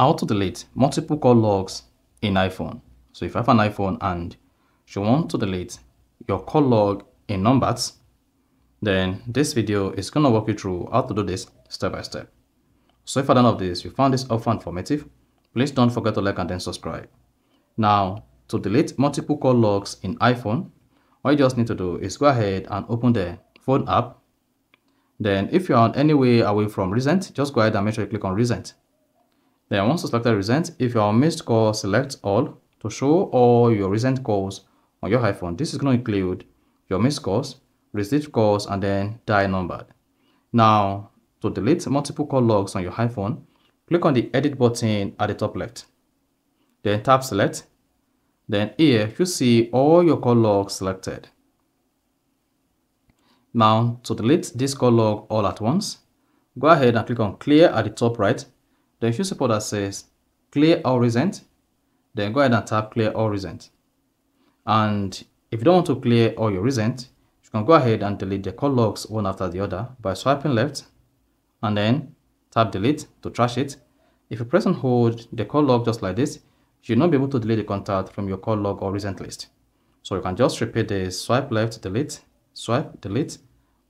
How to delete multiple call logs in iPhone. So if you have an iPhone and you want to delete your call log in numbers, then this video is going to walk you through how to do this step by step. So if at the end of this you found this helpful and informative, please don't forget to like and then subscribe. Now, to delete multiple call logs in iPhone, all you just need to do is go ahead and open the phone app. Then if you're on any way away from recent, just go ahead and make sure you click on recent. Then once you select recent, if you're on missed call, select all to show all your recent calls on your iPhone. This is going to include your missed calls, received calls, and then dial numbered. Now, to delete multiple call logs on your iPhone, click on the edit button at the top left. Then tap select. Then here you see all your call logs selected. Now, to delete this call log all at once, go ahead and click on clear at the top right. Then you support that says clear all recent. Then go ahead and tap clear all recent. And if you don't want to clear all your recent, you can go ahead and delete the call logs one after the other by swiping left and then tap delete to trash it. If you press and hold the call log just like this, you'll not be able to delete the contact from your call log or recent list. So you can just repeat this: swipe left, delete, swipe, delete,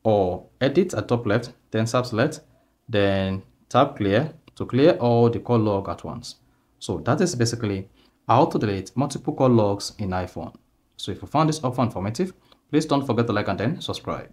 or edit at top left, then tap select, then tap clear to clear all the call log at once. So that is basically how to delete multiple call logs in iPhone. So if you found this helpful and informative, please don't forget to like and then subscribe.